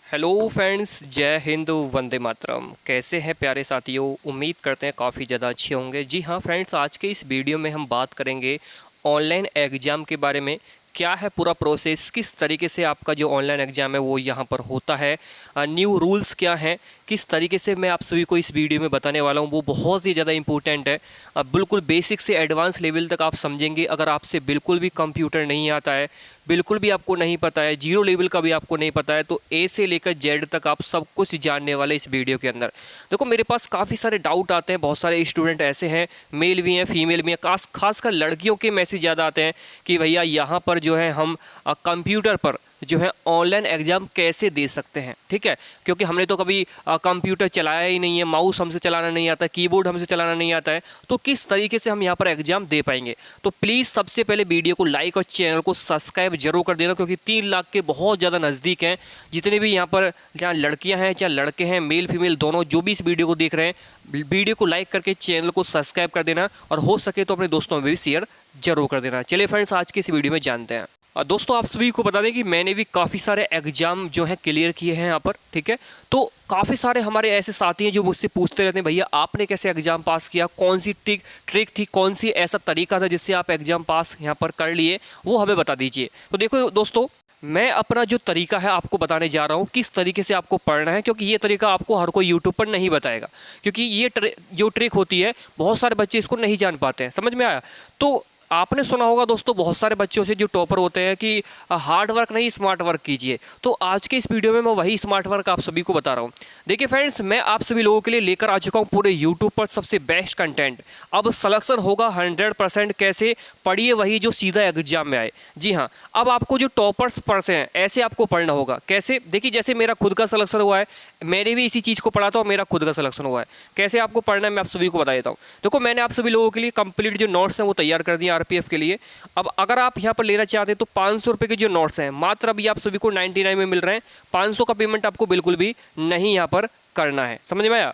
Hello friends, जय हिंद, वंदे मातरम। कैसे हैं प्यारे साथियों? उम्मीद करते हैं काफ़ी ज़्यादा अच्छे होंगे। जी हाँ फ्रेंड्स, आज के इस वीडियो में हम बात करेंगे ऑनलाइन एग्ज़ाम के बारे में। क्या है पूरा प्रोसेस, किस तरीके से आपका जो ऑनलाइन एग्ज़ाम है वो यहाँ पर होता है, न्यू रूल्स क्या हैं, किस तरीके से मैं आप सभी को इस वीडियो में बताने वाला हूँ वो बहुत ही ज़्यादा इंपॉर्टेंट है। बिल्कुल बेसिक से एडवांस लेवल तक आप समझेंगे। अगर आपसे बिल्कुल भी कंप्यूटर नहीं आता है, बिल्कुल भी आपको नहीं पता है, जीरो लेवल का भी आपको नहीं पता है, तो ए से लेकर जेड तक आप सब कुछ जानने वाले इस वीडियो के अंदर। देखो, मेरे पास काफ़ी सारे डाउट आते हैं, बहुत सारे स्टूडेंट ऐसे हैं, मेल भी हैं फीमेल भी हैं, खासकर लड़कियों के मैसेज ज़्यादा आते हैं कि भैया यहाँ पर जो है हम कंप्यूटर पर जो है ऑनलाइन एग्ज़ाम कैसे दे सकते हैं। ठीक है, क्योंकि हमने तो कभी कंप्यूटर चलाया ही नहीं है, माउस हमसे चलाना नहीं आता, कीबोर्ड हमसे चलाना नहीं आता है, तो किस तरीके से हम यहाँ पर एग्ज़ाम दे पाएंगे। तो प्लीज़ सबसे पहले वीडियो को लाइक और चैनल को सब्सक्राइब जरूर कर देना, क्योंकि 3 लाख के बहुत ज़्यादा नज़दीक हैं। जितने भी यहाँ पर चाहे लड़कियाँ हैं चाहे लड़के हैं, मेल फीमेल दोनों, जो भी इस वीडियो को देख रहे हैं, वीडियो को लाइक करके चैनल को सब्सक्राइब कर देना, और हो सके तो अपने दोस्तों में भी शेयर जरूर कर देना। चलिए फ्रेंड्स, आज के इस वीडियो में जानते हैं। दोस्तों, आप सभी को बता दें कि मैंने भी काफ़ी सारे एग्जाम जो हैं क्लियर किए हैं यहाँ पर। ठीक है, तो काफ़ी सारे हमारे ऐसे साथी हैं जो मुझसे पूछते रहते हैं, भैया आपने कैसे एग्जाम पास किया, कौन सी ट्रिक थी, कौन सी ऐसा तरीका था जिससे आप एग्जाम पास यहाँ पर कर लिए, वो हमें बता दीजिए। तो देखो दोस्तों, मैं अपना जो तरीका है आपको बताने जा रहा हूँ, किस तरीके से आपको पढ़ना है, क्योंकि ये तरीका आपको हर कोई यूट्यूब पर नहीं बताएगा। क्योंकि ये जो ट्रिक होती है, बहुत सारे बच्चे इसको नहीं जान पाते हैं। समझ में आया? तो आपने सुना होगा दोस्तों बहुत सारे बच्चों से जो टॉपर होते हैं कि हार्ड वर्क नहीं स्मार्ट वर्क कीजिए। तो आज के इस वीडियो में मैं वही स्मार्ट वर्क आप सभी को बता रहा हूँ। देखिए फ्रेंड्स, मैं आप सभी लोगों के लिए लेकर आ चुका हूँ पूरे यूट्यूब पर सबसे बेस्ट कंटेंट। अब सिलेक्शन होगा 100%। कैसे? पढ़िए वही जो सीधा एग्जाम में आए। जी हाँ, अब आपको जो टॉपर्स पढ़ते हैं ऐसे आपको पढ़ना होगा। कैसे? देखिए, जैसे मेरा खुद का सिलेक्शन हुआ है, मैंने भी इसी चीज़ को पढ़ा था और मेरा खुद का सिलेक्शन हुआ है। कैसे आपको पढ़ना है मैं आप सभी को बता देता हूँ। देखो, मैंने आप सभी लोगों के लिए कंप्लीट जो नोट्स हैं वो तैयार कर दिए आरपीएफ के लिए। अब अगर आप यहाँ पर लेना चाहते हैं तो 500 रुपये के जो नोट्स हैं, मात्र अभी आप सभी को 99 में मिल रहे हैं। 500 का पेमेंट आपको बिल्कुल भी नहीं यहाँ पर करना है। समझ में आया?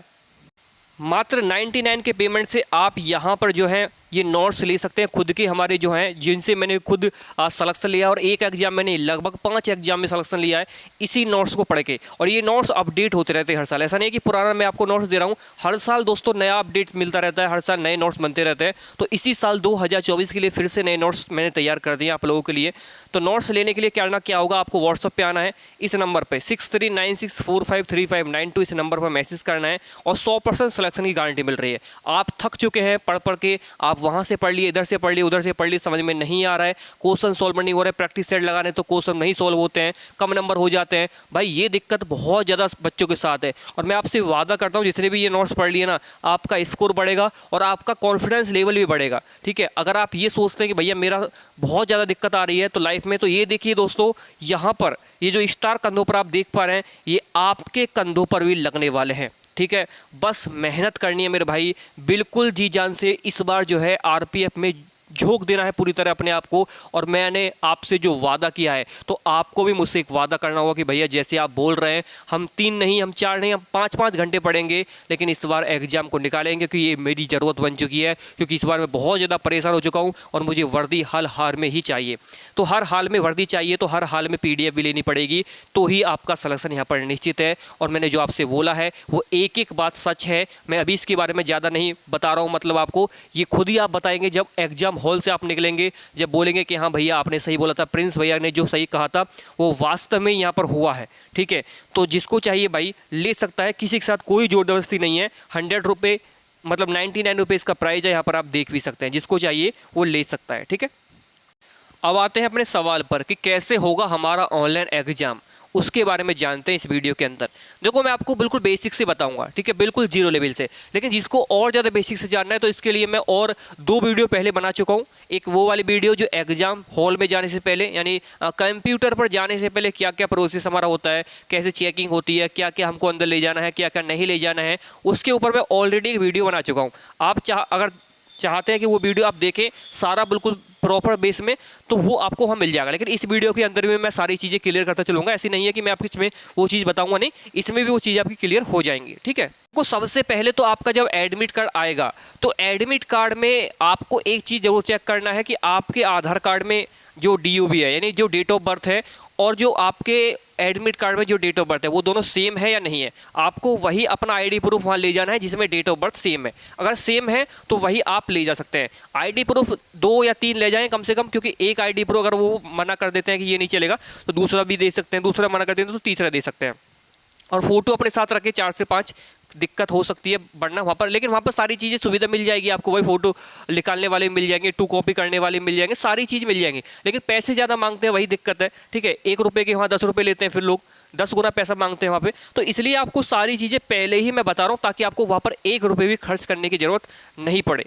मात्र 99 के पेमेंट से आप यहाँ पर जो है ये नोट्स ले सकते हैं खुद के, हमारे जो हैं जिनसे मैंने खुद सलेक्शन लिया, और एक एग्जाम मैंने लगभग 5 एग्जाम में सलेक्शन लिया है इसी नोट्स को पढ़ के। और ये नोट्स अपडेट होते रहते हैं हर साल। ऐसा नहीं है कि पुराना मैं आपको नोट्स दे रहा हूँ, हर साल दोस्तों नया अपडेट मिलता रहता है, हर साल नए नोट्स बनते रहते हैं। तो इसी साल 2024 के लिए फिर से नए नोट्स मैंने तैयार कर दिए आप लोगों के लिए। तो नोट्स लेने के लिए क्या होगा, आपको व्हाट्सअप पे आना है, इस नंबर पे 6396453592 इस नंबर पर मैसेज करना है, और 100% सिलेक्शन की गारंटी मिल रही है। आप थक चुके हैं पढ़ पढ़ के, आप वहाँ से पढ़ लिए, इधर से पढ़ लिए, उधर से पढ़ लिए, समझ में नहीं आ रहा है, क्वेश्चन सॉल्व नहीं हो रहा है, प्रैक्टिस सेट लगाने तो क्वेश्चन नहीं सॉल्व होते हैं, कम नंबर हो जाते हैं। भाई ये दिक्कत बहुत ज़्यादा बच्चों के साथ है, और मैं आपसे वादा करता हूँ जिसने भी ये नोट्स पढ़ लिए ना, आपका स्कोर बढ़ेगा और आपका कॉन्फिडेंस लेवल भी बढ़ेगा। ठीक है, अगर आप ये सोचते हैं कि भैया मेरा बहुत ज़्यादा दिक्कत आ रही है तो लाइफ में, तो ये देखिए दोस्तों, यहाँ पर ये जो स्टार कंधों पर आप देख पा रहे हैं, ये आपके कंधों पर भी लगने वाले हैं। ठीक है, बस मेहनत करनी है मेरे भाई, बिल्कुल जी जान से इस बार जो है आरपीएफ में झोंक देना है पूरी तरह अपने आप को। और मैंने आपसे जो वादा किया है, तो आपको भी मुझसे एक वादा करना होगा कि भैया जैसे आप बोल रहे हैं, हम 3 नहीं, हम 4 नहीं, हम 5-5 घंटे पढ़ेंगे, लेकिन इस बार एग्जाम को निकालेंगे, क्योंकि ये मेरी ज़रूरत बन चुकी है। क्योंकि इस बार मैं बहुत ज़्यादा परेशान हो चुका हूँ और मुझे वर्दी हर हाल में ही चाहिए। तो हर हाल में वर्दी चाहिए, तो हर हाल में PDF भी लेनी पड़ेगी, तो ही आपका सिलेक्शन यहाँ पर निश्चित है। और मैंने जो आपसे बोला है वो एक एक बात सच है। मैं अभी इसके बारे में ज़्यादा नहीं बता रहा हूँ, मतलब आपको ये खुद ही आप बताएंगे जब एग्जाम हॉल से आप निकलेंगे, जब बोलेंगे कि हाँ भैया आपने सही बोला था, प्रिंस भैया ने जो सही कहा था वो वास्तव में यहाँ पर हुआ है। ठीक है, तो जिसको चाहिए भाई ले सकता है, किसी के साथ कोई जोर जबरदस्ती नहीं है। 100 रुपये मतलब 99 रुपये इसका प्राइस है, यहाँ पर आप देख भी सकते हैं, जिसको चाहिए वो ले सकता है। ठीक है, अब आते हैं अपने सवाल पर कि कैसे होगा हमारा ऑनलाइन एग्जाम, उसके बारे में जानते हैं इस वीडियो के अंदर। देखो, मैं आपको बिल्कुल बेसिक से बताऊंगा, ठीक है, बिल्कुल जीरो लेवल से। लेकिन जिसको और ज़्यादा बेसिक से जानना है तो इसके लिए मैं और 2 वीडियो पहले बना चुका हूँ। एक वो वाली वीडियो जो एग्जाम हॉल में जाने से पहले, यानी कंप्यूटर पर जाने से पहले क्या क्या प्रोसेस हमारा होता है, कैसे चेकिंग होती है, क्या क्या हमको अंदर ले जाना है, क्या क्या नहीं ले जाना है, उसके ऊपर मैं ऑलरेडी एक वीडियो बना चुका हूँ। आप अगर चाहते हैं कि वो वीडियो आप देखें सारा बिल्कुल प्रॉपर बेस में, तो वो आपको वहाँ मिल जाएगा। लेकिन इस वीडियो के अंदर में मैं सारी चीज़ें क्लियर करता चलूँगा। ऐसी नहीं है कि मैं आपको इसमें वो चीज़ बताऊंगा नहीं, इसमें भी वो चीज़ आपकी क्लियर हो जाएंगी। ठीक है, तो सबसे पहले तो आपका जब एडमिट कार्ड आएगा, तो एडमिट कार्ड में आपको एक चीज़ जरूर चेक करना है कि आपके आधार कार्ड में जो DUB है, यानी जो डेट ऑफ बर्थ है, और जो आपके एडमिट कार्ड में जो डेट ऑफ बर्थ है वो दोनों सेम है या नहीं है। आपको वही अपना आईडी प्रूफ वहाँ ले जाना है जिसमें डेट ऑफ बर्थ सेम है। अगर सेम है तो वही आप ले जा सकते हैं। आईडी प्रूफ 2 या 3 ले जाएं कम से कम, क्योंकि एक आईडी प्रूफ अगर वो मना कर देते हैं कि ये नहीं चलेगा तो दूसरा भी दे सकते हैं, दूसरा मना कर देते हैं तो तीसरा दे सकते हैं। और फोटो अपने साथ रखें 4 से 5, दिक्कत हो सकती है बढ़ना वहाँ पर, लेकिन वहाँ पर सारी चीज़ें सुविधा मिल जाएगी आपको। वही फोटो निकालने वाले मिल जाएंगे, 2 कॉपी करने वाले मिल जाएंगे, सारी चीज़ मिल जाएंगी। लेकिन पैसे ज़्यादा मांगते हैं, वही दिक्कत है। ठीक है, 1 रुपये के वहाँ 10 रुपये लेते हैं, फिर लोग 10 गुना पैसा मांगते हैं वहाँ पे। तो इसलिए आपको सारी चीज़ें पहले ही मैं बता रहा हूँ ताकि आपको वहाँ पर 1 रुपये भी खर्च करने की ज़रूरत नहीं पड़े।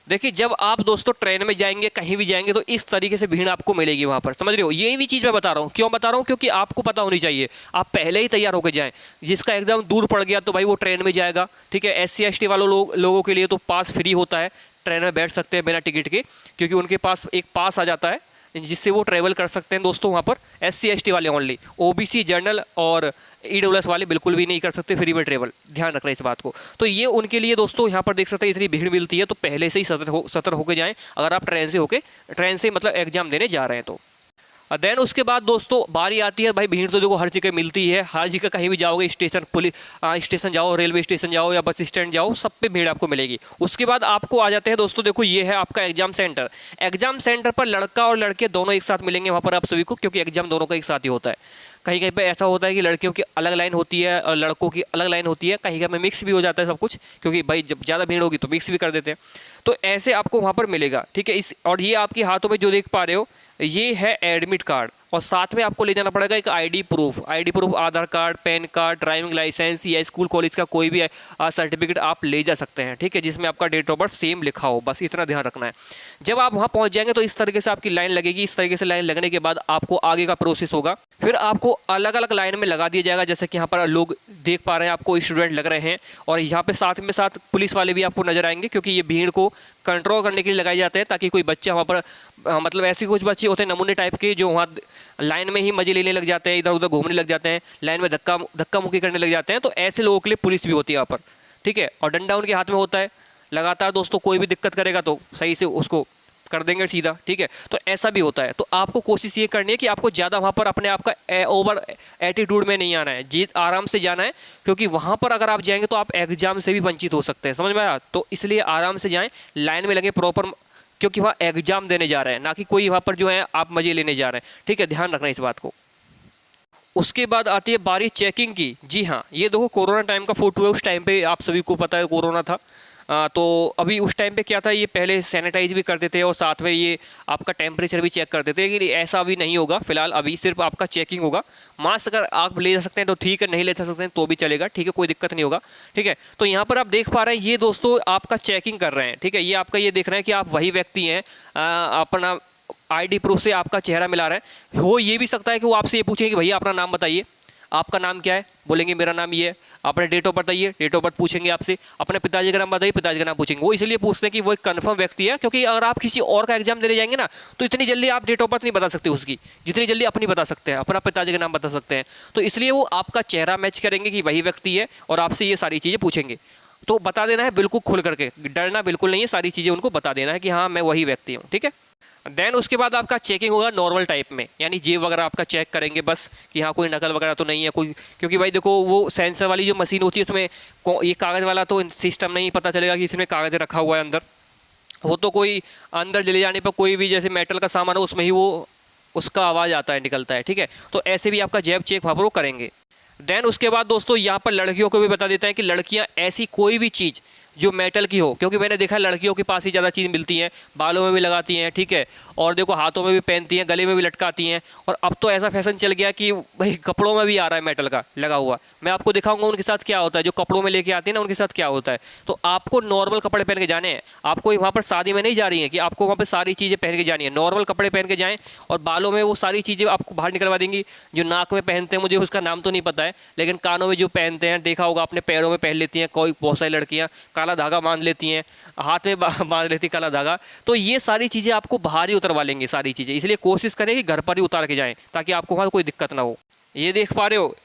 देखिए, जब आप दोस्तों ट्रेन में जाएंगे, कहीं भी जाएंगे, तो इस तरीके से भीड़ आपको मिलेगी वहाँ पर, समझ रहे हो। ये भी चीज़ मैं बता रहा हूँ, क्यों बता रहा हूँ, क्योंकि आपको पता होनी चाहिए, आप पहले ही तैयार होकर जाएं। जिसका एग्ज़ाम दूर पड़ गया तो भाई वो ट्रेन में जाएगा। ठीक है, SC ST वालों लोगों के लिए तो पास फ्री होता है, ट्रेन में बैठ सकते हैं बिना टिकट के, क्योंकि उनके पास एक पास आ जाता है जिससे वो ट्रैवल कर सकते हैं दोस्तों वहाँ पर। SC ST वाले ओनली, OBC जनरल और EWS वाले बिल्कुल भी नहीं कर सकते फ्री में ट्रेवल, ध्यान रखना इस बात को। तो ये उनके लिए दोस्तों यहाँ पर देख सकते हैं इतनी भीड़ मिलती है, तो पहले से ही सतर्क होकर जाएं अगर आप ट्रेन से मतलब एग्जाम देने जा रहे हैं तो। देन उसके बाद दोस्तों बारी आती है, भाई भीड़ तो देखो हर जगह मिलती है, हर जगह कहीं भी जाओगे, स्टेशन जाओ, रेलवे स्टेशन जाओ या बस स्टैंड जाओ, सब पे भीड़ आपको मिलेगी। उसके बाद आपको आ जाते हैं दोस्तों, देखो ये है आपका एग्जाम सेंटर। एग्जाम सेंटर पर लड़का और लड़के दोनों एक साथ मिलेंगे वहाँ पर आप सभी को, क्योंकि एग्जाम दोनों का एक साथ ही होता है। कहीं कहीं पे ऐसा होता है कि लड़कियों की अलग लाइन होती है और लड़कों की अलग लाइन होती है, कहीं कहीं में मिक्स भी हो जाता है सब कुछ, क्योंकि भाई जब ज़्यादा भीड़ होगी तो मिक्स भी कर देते हैं। तो ऐसे आपको वहाँ पर मिलेगा। ठीक है, और ये आपके हाथों में जो देख पा रहे हो ये है एडमिट कार्ड, और साथ में आपको ले जाना पड़ेगा एक ID proof Aadhaar card, PAN card, driving licence या स्कूल कॉलेज का कोई भी सर्टिफिकेट आप ले जा सकते हैं। ठीक है, जिसमें आपका डेट ऑफ बर्थ सेम लिखा हो, बस इतना ध्यान रखना है। जब आप वहाँ पहुँच जाएंगे तो इस तरीके से आपकी लाइन लगेगी। इस तरीके से लाइन लगने के बाद आपको आगे का प्रोसेस होगा, फिर आपको अलग अलग लाइन में लगा दिया जाएगा। जैसे कि यहाँ पर लोग देख पा रहे हैं, आपको स्टूडेंट लग रहे हैं, और यहाँ पे साथ में साथ पुलिस वाले भी आपको नजर आएंगे, क्योंकि ये भीड़ को कंट्रोल करने के लिए लगाए जाते हैं, ताकि कोई बच्चा वहाँ पर मतलब ऐसे कुछ बच्चे होते हैं नमूने टाइप के जो वहाँ लाइन में ही मजे लेने लग जाते हैं, इधर उधर घूमने लग जाते हैं, लाइन में धक्का मुक्की करने लग जाते हैं। तो ऐसे लोगों के लिए पुलिस भी होती है यहाँ पर। ठीक है, और डंडा उनके हाथ में होता है लगातार दोस्तों, कोई भी दिक्कत करेगा तो सही से उसको कर देंगे सीधा। ठीक है, तो ऐसा भी होता है। तो आपको कोशिश ये करनी है कि आपको ज़्यादा वहाँ पर अपने आप का ओवर एटीट्यूड में नहीं आना है, जीत आराम से जाना है, क्योंकि वहाँ पर अगर आप जाएंगे तो आप एग्जाम से भी वंचित हो सकते हैं, समझ में आया। तो इसलिए आराम से जाएं, लाइन में लगे प्रॉपर, क्योंकि वहाँ एग्जाम देने जा रहे हैं, ना कि कोई वहाँ पर जो है आप मजे लेने जा रहे हैं। ठीक है, ध्यान रखना इस बात को। उसके बाद आती है बारी चेकिंग की। जी हाँ, ये देखो कोरोना टाइम का फोटो है। उस टाइम पे आप सभी को पता है कोरोना था, तो अभी उस टाइम पे क्या था, ये पहले सैनिटाइज भी करते थे और साथ में ये आपका टेम्परेचर भी चेक करते थे। लेकिन ऐसा अभी नहीं होगा फिलहाल, अभी सिर्फ आपका चेकिंग होगा। मास्क अगर आप ले जा सकते हैं तो ठीक है, नहीं ले जा सकते हैं तो भी चलेगा। ठीक है, कोई दिक्कत नहीं होगा। ठीक है, तो यहाँ पर आप देख पा रहे हैं ये दोस्तों आपका चेकिंग कर रहे हैं। ठीक है, ये आपका ये देख रहे हैं कि आप वही व्यक्ति हैं, अपना आईडी प्रूफ से आपका चेहरा मिला रहे हैं। हो ये भी सकता है कि वो आपसे ये पूछेंगे कि भैया अपना नाम बताइए, आपका नाम क्या है, बोलेंगे मेरा नाम ये है, अपने डेट ऑफ बर्थ बताइए, डेट ऑफ बर्थ पूछेंगे आपसे, अपने पिताजी का नाम बताइए, पिताजी का नाम पूछेंगे। वो इसलिए पूछते हैं कि वो एक कन्फर्म व्यक्ति है, क्योंकि अगर आप किसी और का एग्जाम देने जाएंगे ना तो इतनी जल्दी आप डेट ऑफ बर्थ नहीं बता सकते उसकी, जितनी जल्दी अपनी बता सकते हैं, अपना पिताजी का नाम बता सकते हैं। तो इसलिए वो आपका चेहरा मैच करेंगे कि वही व्यक्ति है और आपसे ये सारी चीज़ें पूछेंगे। तो बता देना है बिल्कुल खुल करके, डरना बिल्कुल नहीं है, सारी चीज़ें उनको बता देना है कि हाँ मैं वही व्यक्ति हूँ। ठीक है, देन उसके बाद आपका चेकिंग होगा नॉर्मल टाइप में, यानी जेब वगैरह आपका चेक करेंगे बस कि हाँ कोई नकल वगैरह तो नहीं है कोई, क्योंकि भाई देखो वो सेंसर वाली जो मशीन होती है उसमें ये कागज़ वाला तो सिस्टम नहीं पता चलेगा कि इसमें कागज़ रखा हुआ है अंदर। वो तो कोई अंदर ले जाने पर कोई भी जैसे मेटल का सामान हो उसमें ही वो उसका आवाज़ आता है, निकलता है। ठीक है, तो ऐसे भी आपका जेब चेक वहाँ पर वो करेंगे। देन उसके बाद दोस्तों यहाँ पर लड़कियों को भी बता देते हैं कि लड़कियाँ ऐसी कोई भी चीज़ जो मेटल की हो, क्योंकि मैंने देखा है लड़कियों के पास ही ज़्यादा चीज़ मिलती हैं, बालों में भी लगाती हैं। ठीक है, और देखो हाथों में भी पहनती हैं, गले में भी लटकाती हैं, और अब तो ऐसा फैशन चल गया कि भाई कपड़ों में भी आ रहा है मेटल का लगा हुआ। मैं आपको दिखाऊंगा उनके साथ क्या होता है, जो कपड़ों में लेके आती है ना उनके साथ क्या होता है। तो आपको नॉर्मल कपड़े पहन के जाने हैं, आपको वहाँ पर शादी में नहीं जा रही है कि आपको वहाँ पर सारी चीज़ें पहन के जानी है, नॉर्मल कपड़े पहन के जाएँ, और बालों में वो सारी चीज़ें आपको बाहर निकलवा देंगी। जो नाक में पहनते हैं मुझे उसका नाम तो नहीं पता है, लेकिन कानों में जो पहनते हैं देखा होगा, अपने पैरों में पहन लेती हैं, कोई बहुत सारी लड़कियाँ काला धागा बांध लेती हैं, हाथ में बांध लेती काला धागा। तो ये सारी चीज़ें आपको बाहर ही उतरवा लेंगे सारी चीज़ें, इसलिए कोशिश करें कि घर पर ही उतार के जाएं ताकि आपको वहाँ कोई दिक्कत ना हो। ये देख पा रहे हो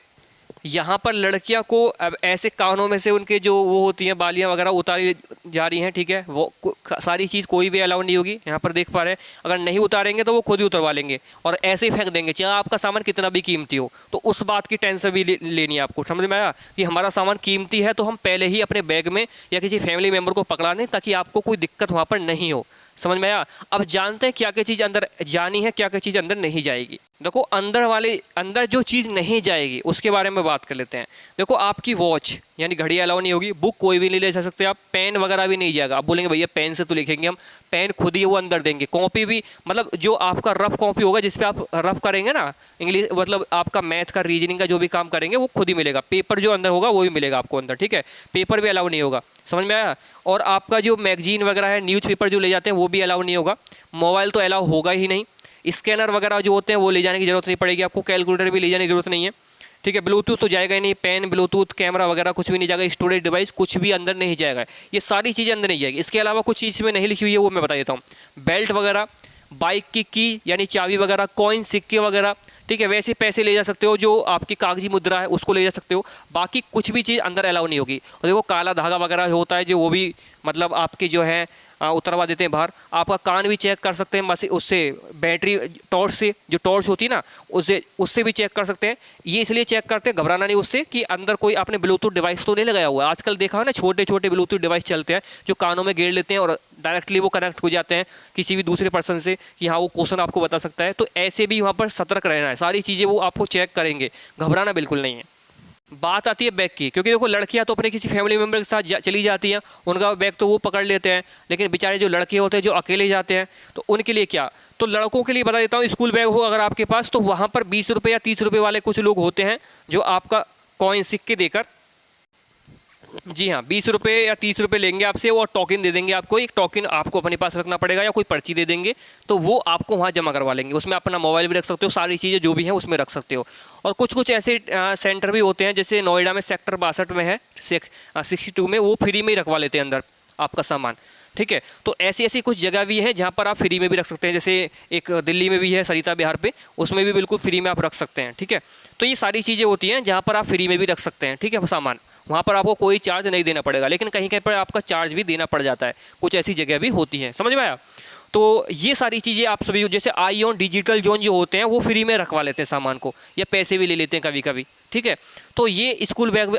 यहाँ पर लड़कियाँ को अब ऐसे कानों में से उनके जो वो होती हैं बालियाँ वगैरह उतारी जा रही हैं, ठीक है, वो सारी चीज़ कोई भी अलाउ नहीं होगी। यहाँ पर देख पा रहे हैं, अगर नहीं उतारेंगे तो वो खुद ही उतरवा लेंगे और ऐसे ही फेंक देंगे, चाहे आपका सामान कितना भी कीमती हो। तो उस बात की टेंशन भी लेनी है आपको, समझ में आया कि हमारा सामान कीमती है तो हम पहले ही अपने बैग में या किसी फैमिली मेम्बर को पकड़ा दें ताकि आपको कोई दिक्कत वहाँ पर नहीं हो। समझ में आया। अब जानते हैं क्या क्या चीज़ अंदर जानी है, क्या क्या चीज़ अंदर नहीं जाएगी। देखो अंदर जो चीज़ नहीं जाएगी उसके बारे में बात कर लेते हैं। देखो आपकी वॉच यानी घड़ी अलाउ नहीं होगी, बुक कोई भी नहीं ले जा सकते आप, पेन वगैरह भी नहीं जाएगा। आप बोलेंगे भैया पेन से तो लिखेंगे हम, पेन खुद ही वो अंदर देंगे। कॉपी भी मतलब जो आपका रफ कॉपी होगा जिस पे आप रफ करेंगे ना इंग्लिश, मतलब आपका मैथ का रीजनिंग का जो भी काम करेंगे वो खुद ही मिलेगा। पेपर जो अंदर होगा वो भी मिलेगा आपको अंदर, ठीक है। पेपर भी अलाउ नहीं होगा, समझ में आया। और आपका जो मैगजीन वगैरह है, न्यूज़पेपर जो ले जाते हैं वो भी अलाउ नहीं होगा। मोबाइल तो अलाउ होगा ही नहीं। स्कैनर वगैरह जो होते हैं वो ले जाने की जरूरत नहीं पड़ेगी आपको। कैलकुलेटर भी ले जाने की जरूरत नहीं है, ठीक है। ब्लूटूथ तो जाएगा ही नहीं, पेन, ब्लूटूथ, कैमरा वगैरह कुछ भी नहीं जाएगा। स्टोरेज डिवाइस कुछ भी अंदर नहीं जाएगा, ये सारी चीज़ें अंदर नहीं जाएगी। इसके अलावा कुछ चीज़ में नहीं लिखी हुई है वो मैं बता देता हूँ। बेल्ट वगैरह, बाइक की यानी चाबी वगैरह, कॉइन, सिक्के वगैरह, ठीक है। वैसे पैसे ले जा सकते हो, जो आपकी कागजी मुद्रा है उसको ले जा सकते हो। बाकी कुछ भी चीज़ अंदर अलाउ नहीं होगी। और देखो काला धागा वगैरह होता है जो, वो भी मतलब आपके जो है उतरवा देते हैं बाहर। आपका कान भी चेक कर सकते हैं बस उससे, बैटरी टॉर्च से, जो टॉर्च होती है ना उससे भी चेक कर सकते हैं। ये इसलिए चेक करते हैं, घबराना नहीं उससे, कि अंदर कोई आपने ब्लूटूथ डिवाइस तो नहीं लगाया हुआ है। आजकल देखा है ना छोटे छोटे ब्लूटूथ डिवाइस चलते हैं जो कानों में गेड़ लेते हैं और डायरेक्टली वो कनेक्ट हो जाते हैं किसी भी दूसरे पर्सन से कि हाँ वो क्वेश्चन आपको बता सकता है। तो ऐसे भी वहाँ पर सतर्क रहना है, सारी चीज़ें वो आपको चेक करेंगे, घबराना बिल्कुल नहीं है। बात आती है बैग की, क्योंकि देखो लड़कियां तो अपने किसी फैमिली मेम्बर के साथ चली जाती हैं, उनका बैग तो वो पकड़ लेते हैं। लेकिन बेचारे जो लड़के होते हैं जो अकेले जाते हैं, तो उनके लिए क्या, तो लड़कों के लिए बता देता हूँ, स्कूल बैग हो अगर आपके पास तो वहाँ पर 20 रुपये या 30 रुपये वाले कुछ लोग होते हैं जो आपका कॉइन सिक्के देकर, जी हाँ, 20 रुपये या 30 रुपये लेंगे आपसे और टोकन दे देंगे आपको। एक टोकन आपको अपने पास रखना पड़ेगा या कोई पर्ची दे देंगे, तो वो आपको वहाँ जमा करवा लेंगे। उसमें अपना मोबाइल भी रख सकते हो, सारी चीज़ें जो भी हैं उसमें रख सकते हो। और कुछ कुछ ऐसे सेंटर भी होते हैं, जैसे नोएडा में सेक्टर 62 में है, 62 में, वो फ्री में ही रखवा लेते हैं अंदर आपका सामान, ठीक है। तो ऐसी ऐसी कुछ जगह भी है जहाँ पर आप फ्री में भी रख सकते हैं। जैसे एक दिल्ली में भी है सरिता बिहार पे, उसमें भी बिल्कुल फ्री में आप रख सकते हैं, ठीक है। तो ये सारी चीज़ें होती हैं जहाँ पर आप फ्री में भी रख सकते हैं, ठीक है, वो सामान। वहाँ पर आपको कोई चार्ज नहीं देना पड़ेगा, लेकिन कहीं कहीं पर आपका चार्ज भी देना पड़ जाता है। कुछ ऐसी जगह भी होती हैं, समझ में आया। तो ये सारी चीज़ें आप सभी, जैसे आईओन डिजिटल जोन जो होते हैं वो फ्री में रखवा लेते हैं सामान को, या पैसे भी ले लेते हैं कभी कभी, ठीक है। तो ये स्कूल बैग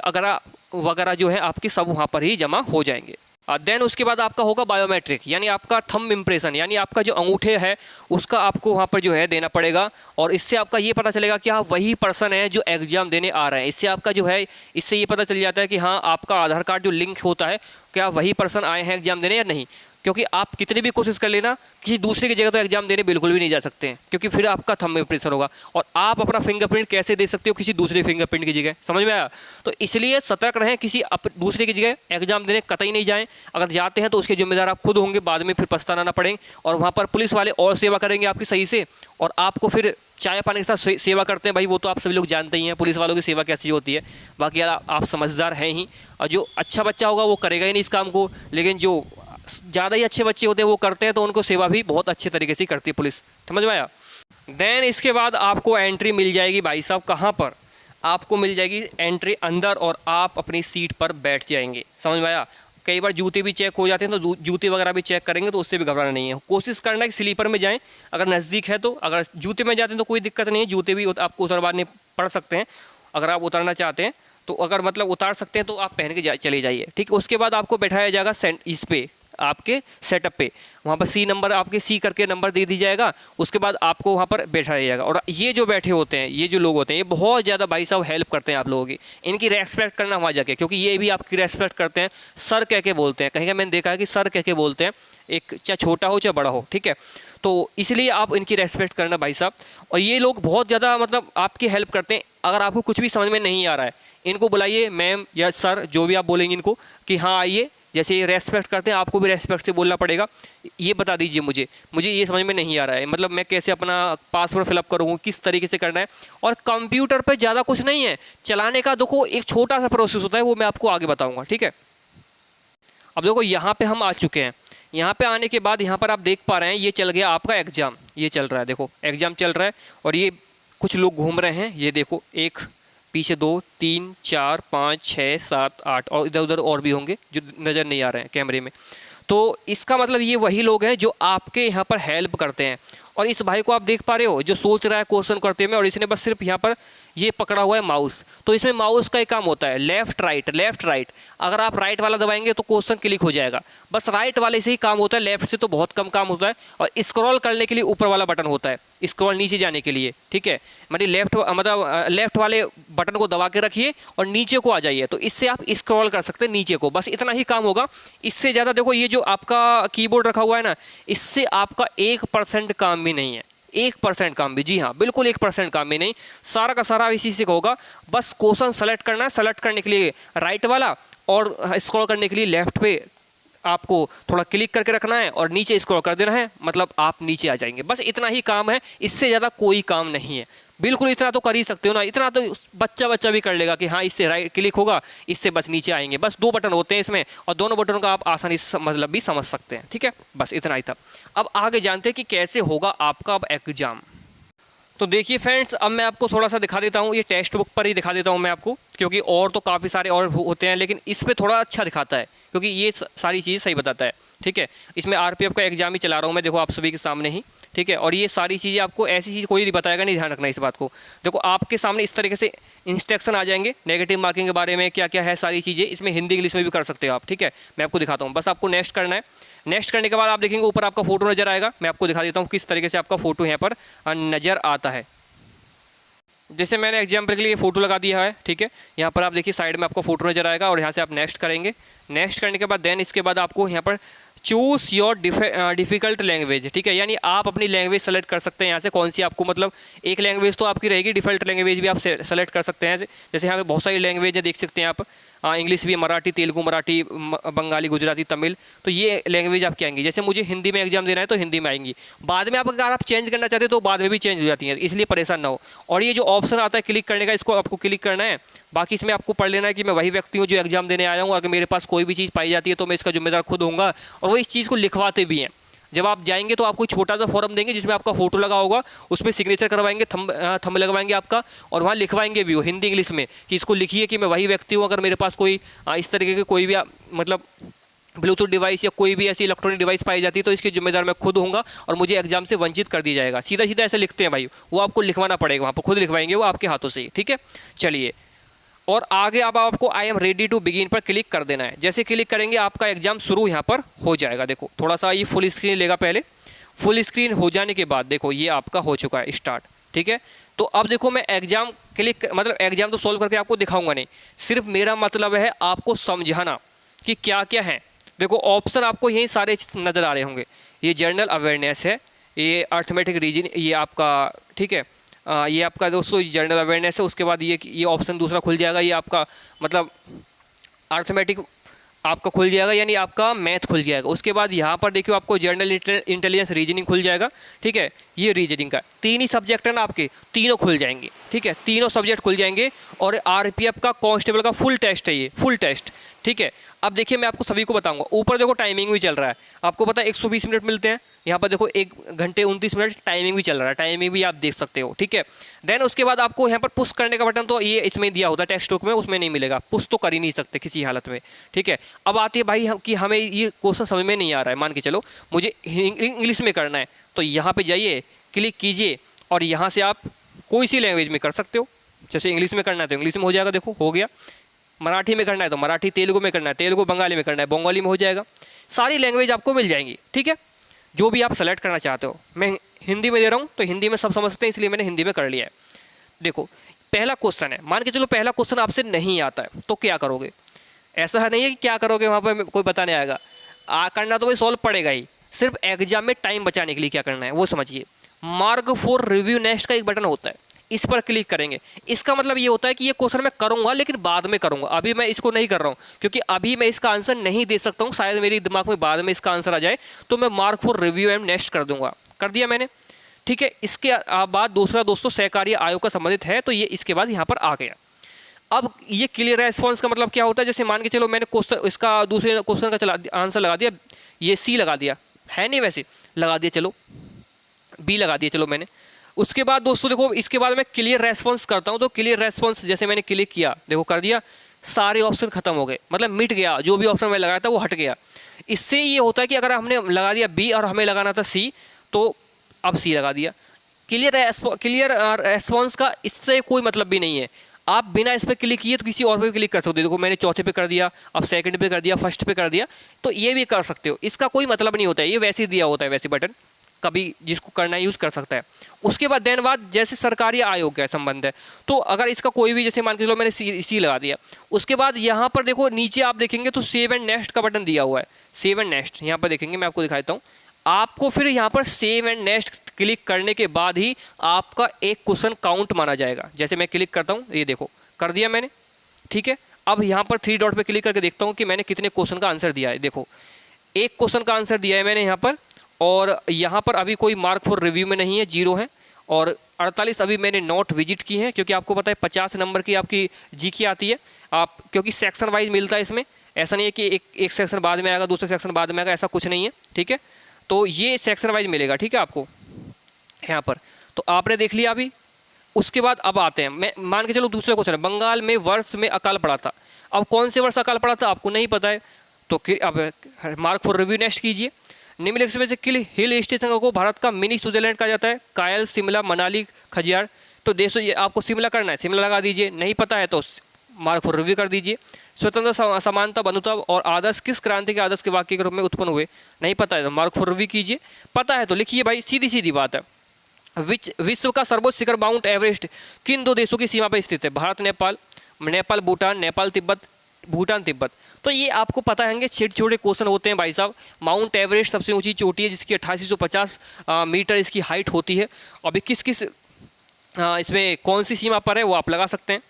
वगैरह जो है आपके सब वहाँ पर ही जमा हो जाएंगे। देन उसके बाद आपका होगा बायोमेट्रिक, यानी आपका थंब इम्प्रेशन, यानी आपका जो अंगूठे है उसका आपको वहाँ पर जो है देना पड़ेगा। और इससे आपका ये पता चलेगा कि हाँ वही पर्सन है जो एग्ज़ाम देने आ रहे हैं। इससे आपका जो है, इससे ये पता चल जाता है कि हाँ आपका आधार कार्ड जो लिंक होता है, क्या वही पर्सन आए हैं एग्ज़ाम देने या नहीं। क्योंकि आप कितनी भी कोशिश कर लेना, किसी दूसरे की जगह तो एग्जाम देने बिल्कुल भी नहीं जा सकते हैं, क्योंकि फिर आपका थंब इम्प्रेशन होगा। और आप अपना फिंगरप्रिंट कैसे दे सकते हो किसी दूसरे फिंगरप्रिंट की जगह, समझ में आया। तो इसलिए सतर्क रहें, किसी दूसरे की जगह एग्जाम देने कतई नहीं जाएं। अगर जाते हैं तो उसके जिम्मेदार आप खुद होंगे, बाद में फिर पछताना ना पड़े। और वहाँ पर पुलिस वाले और सेवा करेंगे आपकी सही से, और आपको फिर चाय पानी के साथ सेवा करते हैं भाई, वो तो आप सभी लोग जानते ही हैं पुलिस वालों की सेवा कैसी होती है। बाकी आप समझदार हैं ही, और जो अच्छा बच्चा होगा वो करेगा ही नहीं इस काम को, लेकिन जो ज़्यादा ही अच्छे बच्चे होते हैं वो करते हैं, तो उनको सेवा भी बहुत अच्छे तरीके से करती है पुलिस, समझ में आया। देन इसके बाद आपको एंट्री मिल जाएगी भाई साहब, कहाँ पर आपको मिल जाएगी एंट्री अंदर, और आप अपनी सीट पर बैठ जाएंगे, समझ में आया। कई बार जूते भी चेक हो जाते हैं, तो जूते वगैरह भी चेक करेंगे, तो उससे भी घबराना नहीं है। कोशिश करना है कि स्लीपर में जाएं अगर नज़दीक है तो। अगर जूते में जाते हैं तो कोई दिक्कत नहीं है, जूते भी आपको उतरवाने पड़ सकते हैं अगर आप उतरना चाहते हैं तो। अगर मतलब उतार सकते हैं तो आप पहन के चले जाइए, ठीक है। उसके बाद आपको बैठाया जाएगा इस पे, आपके सेटअप पे, वहाँ पर सी नंबर, आपके सी करके नंबर दे दी जाएगा। उसके बाद आपको वहाँ पर बैठाया जाएगा। और ये जो बैठे होते हैं, ये जो लोग होते हैं, ये बहुत ज़्यादा भाई साहब हेल्प करते हैं आप लोगों की। इनकी रेस्पेक्ट करना वहाँ जाके, क्योंकि ये भी आपकी रेस्पेक्ट करते हैं। सर कह के बोलते हैं, कहीं का मैंने देखा है कि सर कह के बोलते हैं, एक चाहे छोटा हो चाहे बड़ा हो, ठीक है। तो इसलिए आप इनकी रेस्पेक्ट करना भाई साहब। और ये लोग बहुत ज़्यादा मतलब आपकी हेल्प करते हैं। अगर आपको कुछ भी समझ में नहीं आ रहा है, इनको बुलाइए, मैम या सर जो भी आप बोलेंगे इनको कि हाँ आइए। जैसे ये रेस्पेक्ट करते हैं, आपको भी रेस्पेक्ट से बोलना पड़ेगा। ये बता दीजिए मुझे ये समझ में नहीं आ रहा है, मतलब मैं कैसे अपना पासवर्ड फिलअप करूँ, किस तरीके से करना है। और कंप्यूटर पे ज़्यादा कुछ नहीं है चलाने का, देखो एक छोटा सा प्रोसेस होता है, वो मैं आपको आगे बताऊँगा, ठीक है। अब देखो यहाँ पे हम आ चुके हैं। यहाँ पे आने के बाद यहाँ पर आप देख पा रहे हैं ये चल गया आपका एग्ज़ाम, ये चल रहा है, देखो एग्ज़ाम चल रहा है। और ये कुछ लोग घूम रहे हैं, ये देखो एक पीछे 2 3 4 5 6 7 8 और इधर उधर और भी होंगे जो नज़र नहीं आ रहे हैं कैमरे में। तो इसका मतलब ये वही लोग हैं जो आपके यहाँ पर हेल्प करते हैं। और इस भाई को आप देख पा रहे हो जो सोच रहा है क्वेश्चन करते हुए, और इसने बस सिर्फ यहाँ पर ये पकड़ा हुआ है माउस। तो इसमें माउस का एक काम होता है लेफ्ट राइट लेफ्ट राइट। अगर आप राइट वाला दबाएंगे तो क्वेश्चन क्लिक हो जाएगा, बस राइट वाले से ही काम होता है, लेफ्ट से तो बहुत कम काम होता है। और स्क्रॉल करने के लिए ऊपर वाला बटन होता है, स्क्रॉल नीचे जाने के लिए, ठीक है। मतलब लेफ्ट वाले बटन को दबा के रखिए और नीचे को आ जाइए, तो इससे आप स्क्रॉल कर सकते हैं नीचे को, बस इतना ही काम होगा। इससे ज़्यादा देखो ये जो आपका कीबोर्ड रखा हुआ है ना, इससे आपका 1% काम भी नहीं है, 1% काम भी, जी हाँ बिल्कुल 1% काम भी नहीं, सारा का सारा इसी से होगा। बस क्वेश्चन सेलेक्ट करना है, सेलेक्ट करने के लिए राइट वाला और स्क्रॉल करने के लिए लेफ्ट पे आपको थोड़ा क्लिक करके रखना है और नीचे स्क्रॉल कर देना है, मतलब आप नीचे आ जाएंगे। बस इतना ही काम है, इससे ज़्यादा कोई काम नहीं है। बिल्कुल इतना तो कर ही सकते हो ना, इतना तो बच्चा भी कर लेगा कि हाँ इससे राइट क्लिक होगा, इससे बस नीचे आएंगे। बस 2 बटन होते हैं इसमें और दोनों बटनों का आप आसानी से मतलब भी समझ सकते हैं, ठीक है। बस इतना ही था। अब आगे जानते हैं कि कैसे होगा आपका अब एग्ज़ाम। तो देखिए फ्रेंड्स, अब मैं आपको थोड़ा सा दिखा देता हूँ, ये टेक्स्ट बुक पर ही दिखा देता हूँ मैं आपको, क्योंकि और तो काफ़ी सारे और होते हैं लेकिन इस पर थोड़ा अच्छा दिखाता है क्योंकि ये सारी चीज़ सही बताता है, ठीक है। इसमें आरपीएफ का एग्जाम ही चला रहा हूँ मैं, देखो आप सभी के सामने ही, ठीक है। और ये सारी चीज़ें आपको ऐसी चीज़ कोई नहीं बताएगा, नहीं ध्यान रखना इस बात को। देखो आपके सामने इस तरीके से इंस्ट्रक्शन आ जाएंगे नेगेटिव मार्किंग के बारे में, क्या क्या है सारी चीज़ें, इसमें हिंदी इंग्लिश में भी कर सकते हो आप, ठीक है। मैं आपको दिखाता हूँ, बस आपको नेक्स्ट करना है। नेक्स्ट करने के बाद आप देखेंगे ऊपर आपका फोटो नज़र आएगा, मैं आपको दिखा देता हूँ किस तरीके से आपका फोटो यहाँ पर नज़र आता है। जैसे मैंने एग्जाम्पल के लिए फ़ोटो लगा दिया है, ठीक है। यहाँ पर आप देखिए साइड में आपका फ़ोटो नज़र आएगा और यहाँ से आप नेक्स्ट करेंगे। नेक्स्ट करने के बाद देन इसके बाद आपको यहाँ पर चूज़ योर डिफ़िकल्ट लैंग्वेज, ठीक है। यानी आप अपनी लैंग्वेज सेलेक्ट कर सकते हैं यहाँ से, कौन सी आपको मतलब एक लैंग्वेज तो आपकी रहेगी, डिफ़ॉल्ट लैंग्वेज भी आप सेलेक्ट कर सकते हैं। जैसे यहाँ पे बहुत सारी लैंग्वेज है, देख सकते हैं आप, इंग्लिश भी, मराठी, तेलुगु, मराठी, बंगाली, गुजराती, तमिल, तो ये लैंग्वेज आपकी आएंगी। जैसे मुझे हिंदी में एग्जाम देना है तो हिंदी में आएंगी, बाद में आप अगर आप चेंज करना चाहते हो तो बाद में भी चेंज हो जाती हैं, इसलिए परेशान ना हो। और ये जो ऑप्शन आता है क्लिक करने का, इसको आपको क्लिक करना है। बाकी इसमें आपको पढ़ लेना है कि मैं वही व्यक्ति हूँ जो एग्जाम देने आया हूँ, अगर मेरे पास कोई भी चीज़ पाई जाती है तो मैं इसका जिम्मेदार खुद होऊंगा। और वो इस चीज़ को लिखवाते भी हैं। जब आप जाएंगे तो आपको छोटा सा फॉर्म देंगे जिसमें आपका फोटो लगा होगा, उसमें सिग्नेचर करवाएंगे, थंब लगवाएंगे आपका, और वहाँ लिखवाएंगे भी वो हिंदी इंग्लिश में कि इसको लिखिए कि मैं वही व्यक्ति हूँ, अगर मेरे पास कोई इस तरीके की कोई भी मतलब ब्लूटूथ डिवाइस या कोई भी ऐसी इलेक्ट्रॉनिक डिवाइस पाई जाती है तो इसकी जिम्मेदार मैं खुद होऊंगा और मुझे एग्जाम से वंचित कर दिया जाएगा। सीधा सीधा ऐसे लिखते हैं भाई, वो आपको लिखवाना पड़ेगा, वहाँ पर खुद लिखवाएंगे वो आपके हाथों से ही, ठीक है। चलिए, और आगे अब आपको I am ready to begin पर क्लिक कर देना है। जैसे क्लिक करेंगे आपका एग्जाम शुरू यहाँ पर हो जाएगा। देखो थोड़ा सा ये फुल स्क्रीन लेगा, पहले फुल स्क्रीन हो जाने के बाद देखो ये आपका हो चुका है स्टार्ट, ठीक है। तो अब देखो मैं एग्जाम क्लिक मतलब एग्जाम तो सॉल्व करके आपको दिखाऊंगा नहीं, सिर्फ मेरा मतलब है आपको समझाना कि क्या क्या है। देखो ऑप्शन आपको यही सारे नज़र आ रहे होंगे, ये जनरल अवेयरनेस है, ये अर्थमेटिक रीजन, ये आपका, ठीक है, ये आपका दोस्तों जनरल अवेयरनेस है। उसके बाद ये ऑप्शन दूसरा खुल जाएगा, ये आपका मतलब अर्थमेटिक आपका खुल जाएगा, यानी आपका मैथ खुल जाएगा। उसके बाद यहाँ पर देखिए आपको जनरल इंटेलिजेंस रीजनिंग खुल जाएगा, ठीक है। ये रीजनिंग का 3 ही सब्जेक्ट है ना आपके, तीनों खुल जाएंगे, ठीक है, तीनों सब्जेक्ट खुल जाएंगे। और आरपीएफ का कांस्टेबल का फुल टेस्ट है ये, फुल टेस्ट, ठीक है। अब देखिए मैं आपको सभी को बताऊंगा, ऊपर देखो टाइमिंग भी चल रहा है, आपको पता है 120 मिनट मिलते हैं, यहाँ पर देखो 1 घंटे 29 मिनट टाइमिंग भी चल रहा है, टाइमिंग भी आप देख सकते हो, ठीक है। देन उसके बाद आपको यहाँ पर पुश करने का बटन तो ये इसमें दिया होता है टेक्स्ट बुक में, उसमें नहीं मिलेगा, पुश तो कर ही नहीं सकते किसी हालत में, ठीक है। अब आती है भाई कि हमें ये क्वेश्चन समझ में नहीं आ रहा है, मान के चलो मुझे इंग्लिश में करना है, तो यहाँ पर जाइए, क्लिक कीजिए और यहाँ से आप कोई सी लैंग्वेज में कर सकते हो। जैसे इंग्लिश में करना है तो इंग्लिश में हो जाएगा, देखो हो गया। मराठी में करना है तो मराठी, तेलुगु में करना है तेलुगु, बंगाली में करना है बंगाली में हो जाएगा। सारी लैंग्वेज आपको मिल जाएंगी, ठीक है, जो भी आप सेलेक्ट करना चाहते हो। मैं हिंदी में दे रहा हूँ तो हिंदी में सब समझते हैं, इसलिए मैंने हिंदी में कर लिया है। देखो पहला क्वेश्चन है, मान के चलो पहला क्वेश्चन आपसे नहीं आता है तो क्या करोगे। ऐसा नहीं है कि क्या करोगे वहाँ पर कोई बताने आएगा, करना तो भाई सॉल्व पड़ेगा ही। सिर्फ एग्जाम में टाइम बचाने के लिए क्या करना है वो समझिए। मार्क फॉर रिव्यू नेक्स्ट का एक बटन होता है, इस पर क्लिक करेंगे। इसका मतलब ये होता है कि ये क्वेश्चन मैं करूंगा लेकिन बाद में करूंगा, अभी मैं इसको नहीं कर रहा हूँ क्योंकि अभी मैं इसका आंसर नहीं दे सकता हूँ, शायद मेरे दिमाग में बाद में इसका आंसर आ जाए, तो मैं mark for review and next कर दूंगा। कर दिया मैंने, ठीक है। इसके बाद दूसरा दोस्तों सहकारी आयोग का संबंधित है, तो ये इसके बाद यहाँ पर आ गया। अब ये क्लियर रेस्पॉन्स का मतलब क्या होता है, जैसे मान के चलो मैंने क्वेश्चन इसका दूसरे क्वेश्चन का आंसर लगा दिया, ये सी लगा दिया है, नहीं वैसे लगा दिया, चलो बी लगा दिया, चलो मैंने। उसके बाद दोस्तों देखो, इसके बाद मैं क्लियर रेस्पॉन्स करता हूँ, तो क्लियर रेस्पॉन्स जैसे मैंने क्लिक किया, देखो कर दिया, सारे ऑप्शन खत्म हो गए, मतलब मिट गया, जो भी ऑप्शन मैं लगाया था वो हट गया। इससे ये होता है कि अगर हमने लगा दिया बी और हमें लगाना था सी, तो अब सी लगा दिया। क्लियर रेस्पॉन्स का इससे कोई मतलब भी नहीं है। आप बिना इस पर क्लिक किए तो किसी और पे क्लिक कर सकते हो। देखो मैंने चौथे पे कर दिया, अब सेकंड पे कर दिया, फर्स्ट पे कर दिया, तो ये भी कर सकते हो। इसका कोई मतलब नहीं होता है, ये वैसे ही दिया होता है, वैसे बटन कभी जिसको करना है यूज़ कर सकता है। उसके बाद देन बाद जैसे सरकारी आयोग का संबंध है, तो अगर इसका कोई भी, जैसे मान के चलो मैंने सी लगा दिया, उसके बाद यहाँ पर देखो नीचे आप देखेंगे तो सेव एंड नेक्स्ट का बटन दिया हुआ है। सेव एंड नेक्स्ट यहाँ पर देखेंगे, मैं आपको दिखाता हूँ। आपको फिर यहाँ पर सेव एंड नेक्स्ट क्लिक करने के बाद ही आपका एक क्वेश्चन काउंट माना जाएगा। जैसे मैं क्लिक करता हूँ, ये देखो कर दिया मैंने, ठीक है। अब यहाँ पर 3 डॉट पे क्लिक करके देखता हूँ कि मैंने कितने क्वेश्चन का आंसर दिया है। देखो एक क्वेश्चन का आंसर दिया है मैंने यहाँ पर, और यहाँ पर अभी कोई मार्क फॉर रिव्यू में नहीं है, 0 है। और 48 अभी मैंने नोट विजिट की है, क्योंकि आपको पता है 50 नंबर की आपकी जी की आती है। आप क्योंकि सेक्शन वाइज मिलता है इसमें, ऐसा नहीं है कि एक सेक्शन बाद में आएगा, दूसरा सेक्शन बाद में आएगा, ऐसा कुछ नहीं है, ठीक है। तो ये सेक्शन वाइज मिलेगा, ठीक है आपको यहाँ पर। तो आपने देख लिया अभी। उसके बाद अब आते हैं, मैं मान के चलो दूसरा क्वेश्चन है, बंगाल में वर्ष में अकाल पड़ा था। अब कौन से वर्ष अकाल पड़ा था आपको नहीं पता है, तो अब मार्क फॉर रिव्यू नेक्स्ट कीजिए। निम्नलिखित में से किल हिल स्टेशन को भारत का मिनी स्विट्जरलैंड कहा जाता है? कायल, शिमला, मनाली, खजियार। तो देशों ये आपको शिमला करना है, शिमला लगा दीजिए। नहीं पता है तो मार्क फॉर रिव्यू कर दीजिए। स्वतंत्रता, समानता, बंधुता और आदर्श किस क्रांति के आदर्श के वाक्य के रूप में उत्पन्न हुए? नहीं पता है तो मार्क फॉर रिव्यू कीजिए। पता है तो लिखिए भाई, सीधी सीधी बात है। विश्व का सर्वोच्च शिखर माउंट एवरेस्ट किन 2 देशों की सीमा पर स्थित है? भारत, नेपाल, नेपाल भूटान, नेपाल तिब्बत, भूटान तिब्बत। तो ये आपको पता है, छोटे छोटे क्वेश्चन होते हैं भाई साहब। माउंट एवरेस्ट सबसे ऊंची चोटी है, जिसकी 8850 मीटर इसकी हाइट होती है। अभी किस किस इसमें कौन सी सीमा पर है वो आप लगा सकते हैं,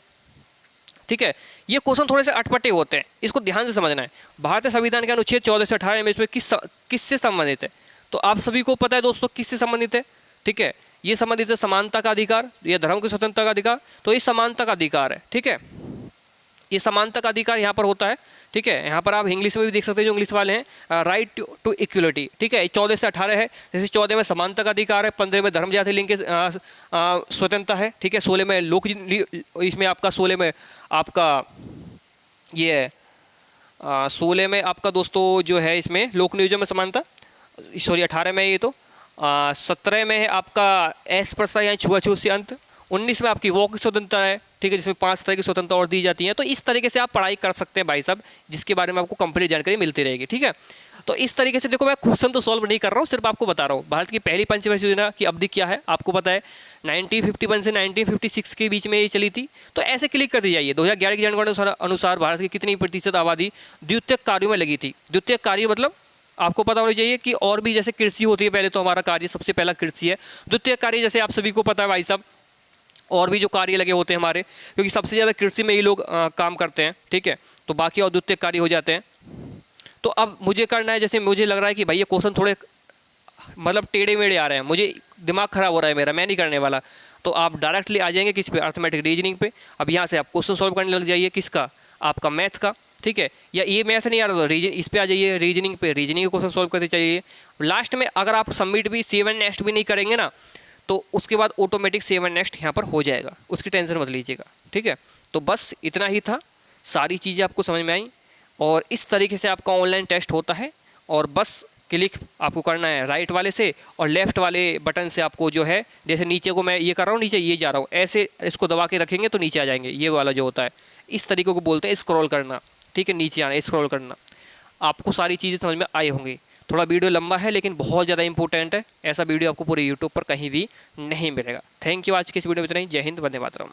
ठीक है। ये क्वेश्चन थोड़े से अटपटे होते हैं, इसको ध्यान से समझना है। भारतीय संविधान के अनुच्छेद 14 से 18 में इसमें किससे संबंधित है? तो आप सभी को पता है दोस्तों किससे संबंधित है, ठीक है। ये संबंधित है समानता का अधिकार, ये धर्म की स्वतंत्रता का अधिकार, तो ये समानता का अधिकार है, ठीक है। ये समानता का अधिकार यहाँ पर होता है, ठीक है। यहाँ पर आप इंग्लिश में भी देख सकते हैं, जो इंग्लिश वाले हैं, राइट टू इक्वलिटी, ठीक है। 14 से 18 है, जैसे 14 में समानता का अधिकार है, 15 में धर्म जाति लिंग के स्वतंत्रता है, ठीक है। 16 में लोक, इसमें आपका 16 में आपका ये है, 16 में आपका दोस्तों जो है इसमें लोक नियोजन में समानता, सॉरी 18 में ये तो 17 में है आपका अस्पृश्यता या छुआछूत से अंत, 19 में आपकी वॉक स्वतंत्रता है, ठीक है, जिसमें 5 तरह की स्वतंत्रता और दी जाती है। तो इस तरीके से आप पढ़ाई कर सकते हैं भाई साहब, जिसके बारे में आपको कंप्लीट जानकारी मिलती रहेगी, ठीक है। तो इस तरीके से देखो, मैं क्वेश्चन तो सॉल्व नहीं कर रहा हूँ, सिर्फ आपको बता रहा हूँ भारत की पहली पंचवर्षीय योजना की अवधि क्या है। आपको पता है 1951 से 1956 के बीच में ये चली थी। तो ऐसे क्लिक करते जाइए। 2011 की जनगणना के अनुसार भारत की कितनी प्रतिशत आबादी द्वितीयक कार्यों में लगी थी? द्वितीयक कार्य मतलब आपको पता होना चाहिए कि और भी जैसे कृषि होती है, पहले तो हमारा कार्य सबसे पहला कृषि है। द्वितीय कार्य जैसे आप सभी को पता है भाई साहब, और भी जो कार्य लगे होते हैं हमारे, क्योंकि सबसे ज़्यादा कृषि में ही लोग काम करते हैं, ठीक है। तो बाकी और द्वितीय कार्य हो जाते हैं। तो अब मुझे करना है, जैसे मुझे लग रहा है कि भाई ये क्वेश्चन थोड़े मतलब टेढ़े मेढ़े आ रहे हैं, मुझे दिमाग खराब हो रहा है मेरा, मैं नहीं करने वाला। तो आप डायरेक्टली आ जाएंगे किस पे? अर्थमेटिक रीजनिंग पे। अब यहाँ से आप क्वेश्चन सॉल्व करने लग जाइए, किसका? आपका मैथ का, ठीक है। या ये मैथ नहीं आ रहा तो रीजन, इस पे आ जाइए रीजनिंग पे, रीजनिंग के क्वेश्चन सॉल्व करते चाहिए। लास्ट में अगर आप सबमिट भी सेव एंड नेक्स्ट भी नहीं करेंगे ना, तो उसके बाद ऑटोमेटिक सेव एंड नेक्स्ट यहाँ पर हो जाएगा, उसकी टेंशन मत लीजिएगा, ठीक है। तो बस इतना ही था, सारी चीज़ें आपको समझ में आई, और इस तरीके से आपका ऑनलाइन टेस्ट होता है। और बस क्लिक आपको करना है राइट वाले से, और लेफ़्ट वाले बटन से आपको जो है, जैसे नीचे को मैं ये कर रहा हूँ, नीचे ये जा रहा हूँ, ऐसे इसको दबा के रखेंगे तो नीचे आ जाएंगे। ये वाला जो होता है, इस तरीके को बोलते हैं स्क्रॉल करना, ठीक है। नीचे आना, स्क्रॉल करना। आपको सारी चीज़ें समझ में आई होंगी। थोड़ा वीडियो लंबा है लेकिन बहुत ज़्यादा इंपॉर्टेंट है। ऐसा वीडियो आपको पूरे यूट्यूब पर कहीं भी नहीं मिलेगा। Thank you. आज के इस वीडियो में इतना ही। जय हिंद, वंदे मातरम।